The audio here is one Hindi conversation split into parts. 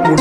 आसनसोल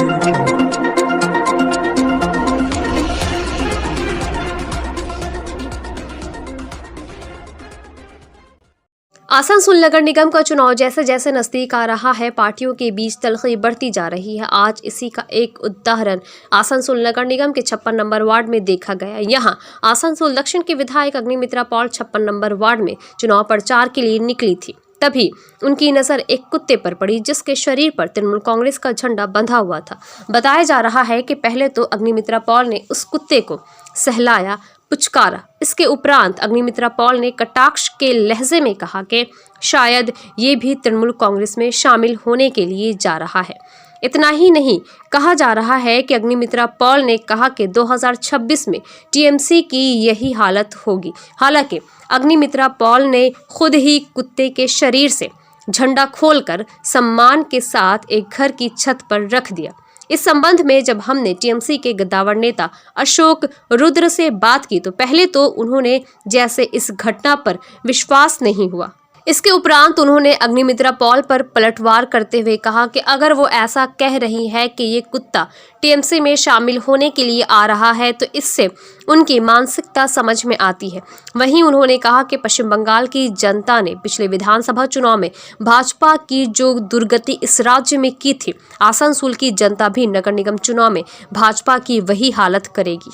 नगर निगम का चुनाव जैसे जैसे नजदीक आ रहा है, पार्टियों के बीच तलखी बढ़ती जा रही है। आज इसी का एक उदाहरण आसनसोल नगर निगम के 56 नंबर वार्ड में देखा गया। यहां आसनसोल दक्षिण के विधायक अग्निमित्रा पॉल 56 नंबर वार्ड में चुनाव प्रचार के लिए निकली थी। तभी उनकी नजर एक कुत्ते पर पड़ी, जिसके शरीर पर तृणमूल कांग्रेस का झंडा बंधा हुआ था। बताया जा रहा है कि पहले तो अग्निमित्रा पॉल ने उस कुत्ते को सहलाया, पुचकारा। इसके उपरांत अग्निमित्रा पॉल ने कटाक्ष के लहजे में कहा कि शायद ये भी तृणमूल कांग्रेस में शामिल होने के लिए जा रहा है। इतना ही नहीं, कहा जा रहा है कि अग्निमित्रा पॉल ने कहा कि 2026 में टीएमसी की यही हालत होगी। हालांकि अग्निमित्रा पॉल ने खुद ही कुत्ते के शरीर से झंडा खोलकर सम्मान के साथ एक घर की छत पर रख दिया। इस संबंध में जब हमने टीएमसी के गद्दावर नेता अशोक रुद्र से बात की तो पहले तो उन्होंने जैसे इस घटना पर विश्वास नहीं हुआ। इसके उपरांत उन्होंने अग्निमित्रा पॉल पर पलटवार करते हुए कहा कि अगर वो ऐसा कह रही है कि ये कुत्ता टीएमसी में शामिल होने के लिए आ रहा है तो इससे उनकी मानसिकता समझ में आती है। वहीं उन्होंने कहा कि पश्चिम बंगाल की जनता ने पिछले विधानसभा चुनाव में भाजपा की जो दुर्गति इस राज्य में की थी, आसनसोल की जनता भी नगर निगम चुनाव में भाजपा की वही हालत करेगी।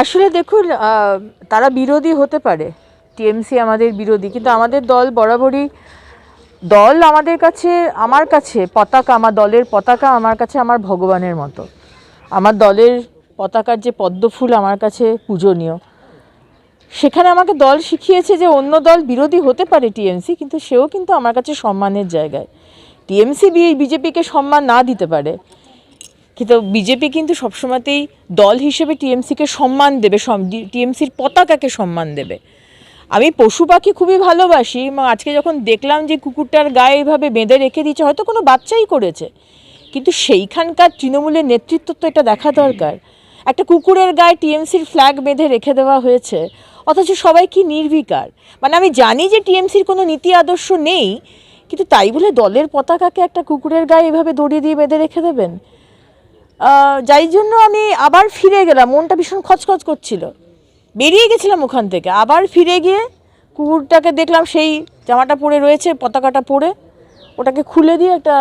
আসলে দেখুন, তারা বিরোধী হতে পারে, টিএমসি আমাদের বিরোধী, কিন্তু আমাদের দল বরাবরই আমাদের কাছে, আমার কাছে পতাকা, আমার দলের পতাকা আমার কাছে আমার ভগবানের মতো। আমার দলের পতাকার যে পদ্মফুল আমার কাছে পূজনীয়। সেখানে আমাকে দল শিখিয়েছে যে অন্য দল বিরোধী হতে পারে টিএমসি, কিন্তু সেও কিন্তু আমার কাছে সম্মানের জায়গায়। টিএমসি বিজেপিকে সম্মান না দিতে পারে, কিন্তু বিজেপি কিন্তু সবসময়তেই দল হিসেবে টিএমসিকে সম্মান দেবে, টিএমসির পতাকাকে সম্মান দেবে। আমি পশু পাখি খুবই ভালোবাসি এবং আজকে যখন দেখলাম যে কুকুরটার গায়ে এভাবে বেঁধে রেখে দিয়েছে, হয়তো কোনো বাচ্চাই করেছে, কিন্তু সেইখানকার তৃণমূলের নেতৃত্ব তো এটা দেখা দরকার। একটা কুকুরের গায়ে টিএমসির ফ্ল্যাগ বেঁধে রেখে দেওয়া হয়েছে, অথচ সবাই কি নির্বিকার। মানে আমি জানি যে টিএমসির কোনো নীতি আদর্শ নেই, কিন্তু তাই বলে দলের পতাকাকে একটা কুকুরের গায়ে এভাবে দড়ি দিয়ে বেঁধে রেখে দেবেন? যাই জন্য আমি আবার ফিরে গেলাম, মনটা ভীষণ খচখচ করছিল, বেরিয়ে গেছিলাম ওখান থেকে। আবার ফিরে গিয়ে কুকুরটাকে দেখলাম সেই জামাটা পরে রয়েছে, পতাকাটা পরে, ওটাকে খুলে দিয়ে একটা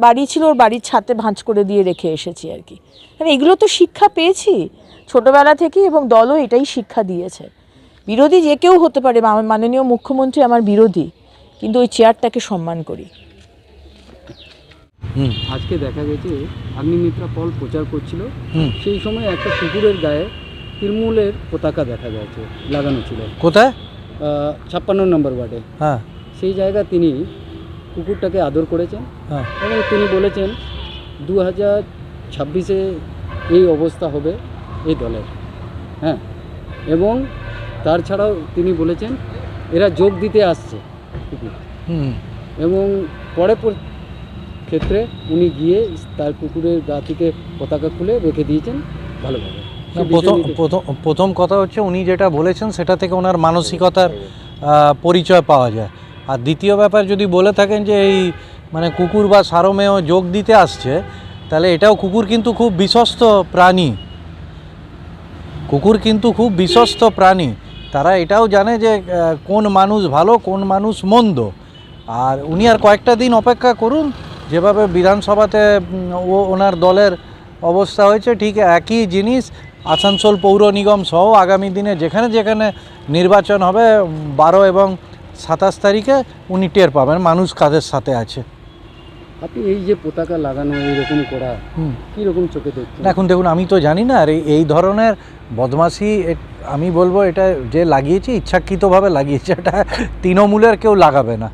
বাড়ি ছিল, ওর বাড়ির ছাদে ভাঁজ করে দিয়ে রেখে এসেছি আর কি। মানে এগুলো তো শিক্ষা পেয়েছি ছোটোবেলা থেকেই, এবং দলও এটাই শিক্ষা দিয়েছে। বিরোধী যে কেউ হতে পারে, মাননীয় মুখ্যমন্ত্রী আমার বিরোধী, কিন্তু ওই চেয়ারটাকে সম্মান করি। আজকে দেখা গেছে অগ্নিমিত্রা পল প্রচার করছিল, সেই সময় একটা কুকুরের গায়ে তৃণমূলের পতাকা দেখা যাচ্ছে লাগানো ছিল। কোথায়? 56 নম্বর ওয়ার্ডে। হ্যাঁ, সেই জায়গায় তিনি কুকুরটাকে আদর করেছেন এবং তিনি বলেছেন 2026-এ এই অবস্থা হবে এই দলের। হ্যাঁ, এবং তার ছাড়াও তিনি বলেছেন এরা যোগ দিতে আসছে কুকুর, এবং পরে ক্ষেত্রে উনি গিয়ে তার কুকুরের গা থেকে পতাকা খুলে রেখে দিয়েছেন ভালোভাবে। প্রথম কথা হচ্ছে উনি যেটা বলেছেন সেটা থেকে ওনার মানসিকতার পরিচয় পাওয়া যায়। আর দ্বিতীয় ব্যাপার যদি বলে থাকেন যে এই মানে কুকুর বা সারমেয় যোগ দিতে আসছে, তাহলে এটাও কুকুর কিন্তু খুব বিশ্বস্ত প্রাণী, কুকুর কিন্তু খুব বিশ্বস্ত প্রাণী। তারা এটাও জানে যে কোন মানুষ ভালো কোন মানুষ মন্দ। আর উনি আর কয়েকটা দিন অপেক্ষা করুন, যেভাবে বিধানসভাতে ওনার দলের অবস্থা হয়েছে ঠিক একই জিনিস আসানসোল পৌর নিগম সহ আগামী দিনে যেখানে যেখানে নির্বাচন হবে 12 এবং 27 তারিখে উনি টের পাবেন মানুষ কাদের সাথে আছে। আপনি এই যে পতাকা লাগানো এইরকম করা কীরকম চোখে দেখছেন? এখন দেখুন, আমি তো জানি না, আর এই ধরনের বদমাশি আমি বলবো এটা যে লাগিয়েছে ইচ্ছাকৃতভাবে লাগিয়েছে, এটা তৃণমূলের কেউ লাগাবে না,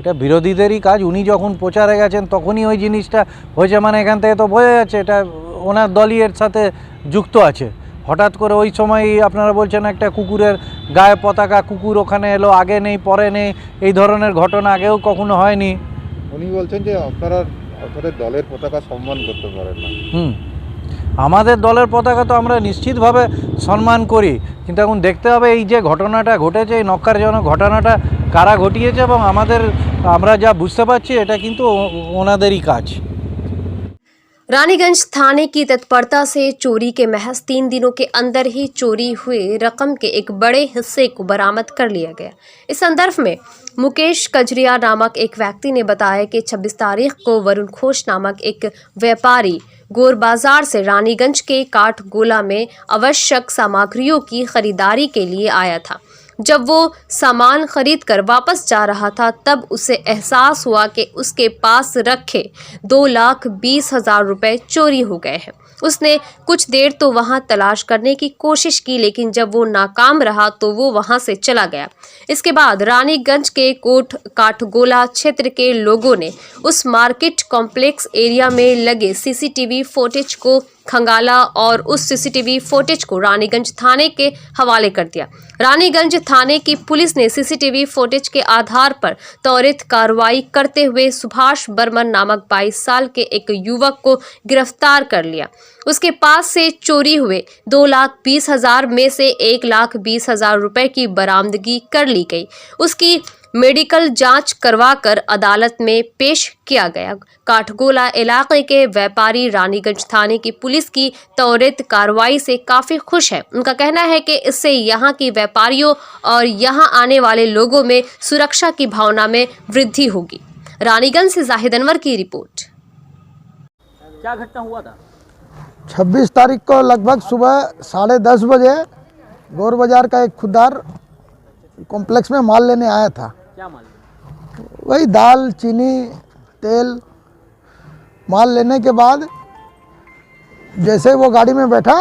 এটা বিরোধীদেরই কাজ। উনি যখন প্রচারে গেছেন তখনই ওই জিনিসটা হয়েছে, মানে এখান থেকে তো বোঝা যাচ্ছে এটা ওনার দলই এর সাথে যুক্ত আছে। হঠাৎ করে ওই সময় আপনারা বলছেন একটা কুকুরের গায়ে পতাকা, কুকুর ওখানে এলো, আগে নেই পরে নেই, এই ধরনের ঘটনা আগেও কখনো হয়নি। উনি বলছেন যে আপনারা আপনাদের দলের পতাকা সম্মান করতে পারেন না। আমাদের দলের পতাকা তো আমরা নিশ্চিতভাবে সম্মান করি, কিন্তু এখন দেখতে হবে এই যে ঘটনাটা ঘটেছে, এই নক্কারজনক ঘটনাটা কারা ঘটিয়েছে, এবং আমরা যা বুঝতে পারছি এটা কিন্তু ওনাদেরই কাজ। रानीगंज थाने की तत्परता से चोरी के महज 3 दिनों के अंदर ही चोरी हुए रकम के एक बड़े हिस्से को बरामद कर लिया गया। इस संदर्भ में मुकेश कजरिया नामक एक व्यक्ति ने बताया कि 26 तारीख को वरुण घोष नामक एक व्यापारी गोर बाजार से रानीगंज के काठगोला में आवश्यक सामग्रियों की खरीदारी के लिए आया था। जब वो सामान खरीद कर वापस जा रहा था तब उसे एहसास हुआ कि उसके पास रखे 2,20,000 रुपए चोरी हो गए हैं। उसने कुछ देर तो वहां तलाश करने की कोशिश की, लेकिन जब वो नाकाम रहा तो वो वहां से चला गया। इसके बाद रानीगंज के कोट काठगोला क्षेत्र के लोगों ने उस मार्केट कॉम्प्लेक्स एरिया में लगे सीसीटीवी फुटेज को खंगाला और उस सीसीटीवी फुटेज को रानीगंज थाने के हवाले कर दिया। रानीगंज थाने की पुलिस ने सीसीटीवी फुटेज के आधार पर त्वरित कार्रवाई करते हुए सुभाष बर्मन नामक 22 साल के एक युवक को गिरफ्तार कर लिया। उसके पास से चोरी हुए 2,20,000 में से 1,20,000 रुपए की बरामदगी कर ली गई। उसकी मेडिकल जांच करवाकर अदालत में पेश किया गया। काठगोला इलाके के व्यापारी रानीगंज थाने की पुलिस की त्वरित कार्रवाई से काफी खुश है। उनका कहना है कि इससे यहां की व्यापारियों और यहां आने वाले लोगों में सुरक्षा की भावना में वृद्धि होगी। रानीगंज से जाहिद अनवर की रिपोर्ट। क्या घटना हुआ था? 26 तारीख को लगभग सुबह 10:30 बजे गौर बाजार का एक खुददार कॉम्प्लेक्स में माल लेने आया था। क्या माल? वही दाल, चीनी, तेल। माल लेने के बाद जैसे ही वो गाड़ी में बैठा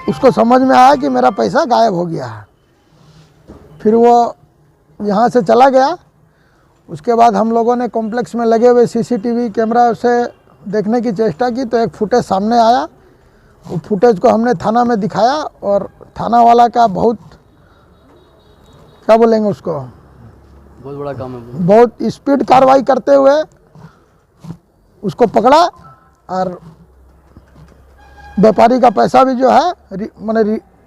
उसको समझ में आया कि मेरा पैसा गायब हो गया है। फिर वो यहाँ से चला गया। उसके बाद हम लोगों ने कॉम्प्लेक्स में लगे हुए सीसीटीवी कैमरा से देखने की चेष्टा की तो एक फुटेज सामने आया। वो फुटेज को हमने थाना में दिखाया और थाना वाला का बहुत, क्या बोलेंगे उसको, बहुत बड़ा काम है। बहुत स्पीड कार्रवाई करते हुए उसको पकड़ा और व्यापारी का पैसा भी जो है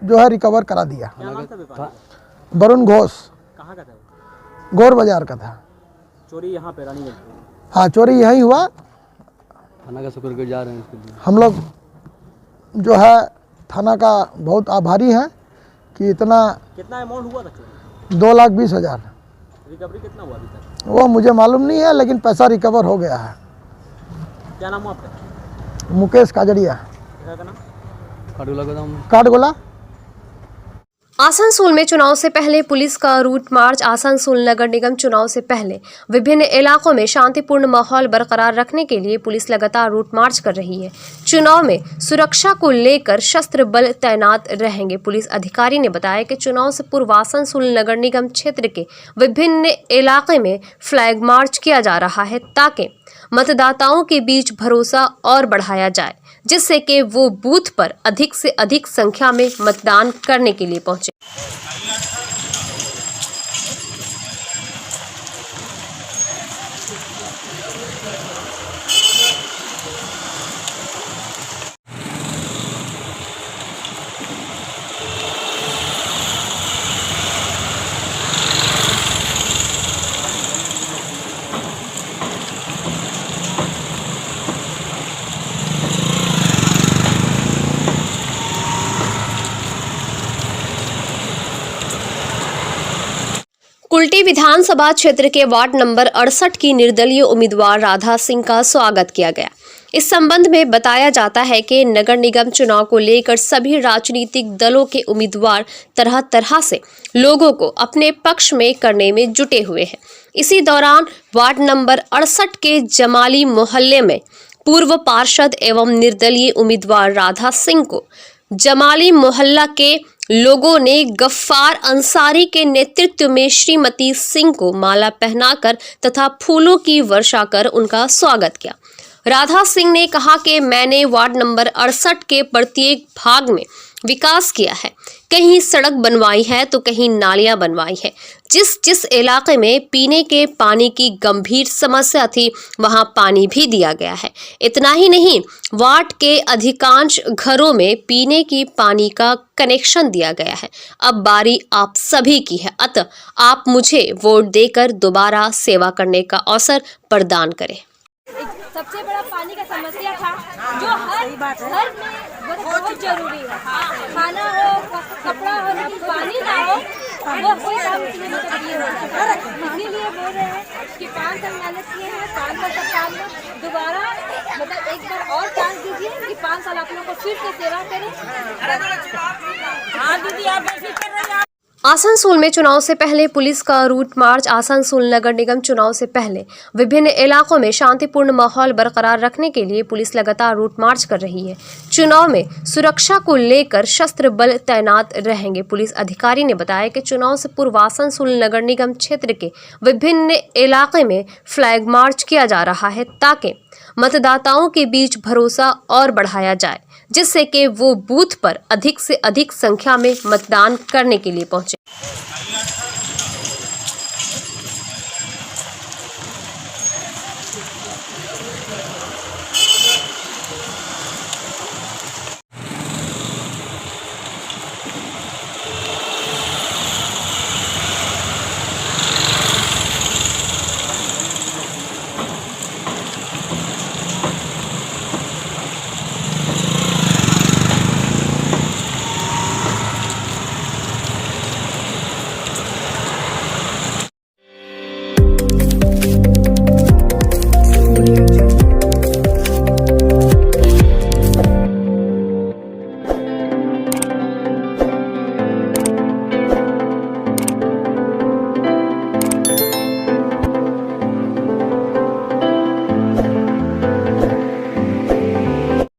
जो है रिकवर करा दिया। क्या नाम था व्यापारी? वरुण घोष। कहाँ का था वो? गौर बाजार का था। चोरी यहाँ पे रानीगंज? हाँ, चोरी यही हुआ। थाना का शुक्रगुजार हैं इसके लिए। हम लोग जो है थाना का बहुत आभारी हैं कि इतना। कितना अमाउंट हुआ था चोरी? 2,20,000। रिकवरी कितना हुआ अभी तक? वो मुझे मालूम नहीं है, लेकिन पैसा रिकवर हो गया है। क्या नाम हुआ आपका? मुकेश काजरिया, का नाम? काठगोला का नाम? काठगोला। आसनसोल में चुनाव से पहले पुलिस का रूट मार्च। आसनसोल नगर निगम चुनाव से पहले विभिन्न इलाकों में शांतिपूर्ण माहौल बरकरार रखने के लिए पुलिस लगातार रूट मार्च कर रही है। चुनाव में सुरक्षा को लेकर शस्त्र बल तैनात रहेंगे। पुलिस अधिकारी ने बताया कि चुनाव से पूर्व आसनसोल नगर निगम क्षेत्र के विभिन्न इलाके में फ्लैग मार्च किया जा रहा है ताकि मतदाताओं के बीच भरोसा और बढ़ाया जाए, जिससे कि वो बूथ पर अधिक से अधिक संख्या में मतदान करने के लिए पहुंचे। कुल्टी विधानसभा क्षेत्र के वार्ड नंबर 68 की निर्दलीय उम्मीदवार राधा सिंह का स्वागत किया गया। इस संबंध में बताया जाता है कि नगर निगम चुनाव को लेकर सभी राजनीतिक दलों के उम्मीदवार तरह तरह से लोगों को अपने पक्ष में करने में जुटे हुए हैं। इसी दौरान वार्ड नंबर 68 के जमाली मोहल्ले में पूर्व पार्षद एवं निर्दलीय उम्मीदवार राधा सिंह को जमाली मोहल्ला के लोगों ने गफ्फार अंसारी के नेतृत्व में श्रीमती सिंह को माला पहनाकर तथा फूलों की वर्षा कर उनका स्वागत किया। राधा सिंह ने कहा कि मैंने वार्ड नंबर 68 के प्रत्येक भाग में विकास किया है, कहीं सड़क बनवाई है तो कहीं नालियां बनवाई है। जिस इलाके में पीने के पानी की गंभीर समस्या थी वहां पानी भी दिया गया है। इतना ही नहीं, वार्ड के अधिकांश घरों में पीने की पानी का कनेक्शन दिया गया है। अब बारी आप सभी की है, अतः आप मुझे वोट देकर दोबारा सेवा करने का अवसर प्रदान करें। सबसे बड़ा पानी का समस्या था जो हर घर में बहुत जरूरी है। खाना हो, कपड़ा हो, लेकिन पानी ना हो वो कोई काम इसमें मतलब ये हो जाता है। इसीलिए बोल रहे हैं कि 5 साल मेहनत किए हैं, 5 साल तक काम में दोबारा मतलब एक बार और चांस दीजिए कि 5 साल आप लोग को फिर से सेवा करें। हाँ दीदी आप ऐसे कर रहे हैं। आसनसोल में चुनाव से पहले पुलिस का रूट मार्च। आसनसोल नगर निगम चुनाव से पहले विभिन्न इलाकों में शांतिपूर्ण माहौल बरकरार रखने के लिए पुलिस लगातार रूट मार्च कर रही है। चुनाव में सुरक्षा को लेकर शस्त्र बल तैनात रहेंगे। पुलिस अधिकारी ने बताया कि चुनाव से पूर्व आसनसोल नगर निगम क्षेत्र के विभिन्न इलाके में फ्लैग मार्च किया जा रहा है ताकि मतदाताओं के बीच भरोसा और बढ़ाया जाए, जिससे कि वो बूथ पर अधिक से अधिक संख्या में मतदान करने के लिए पहुंचे।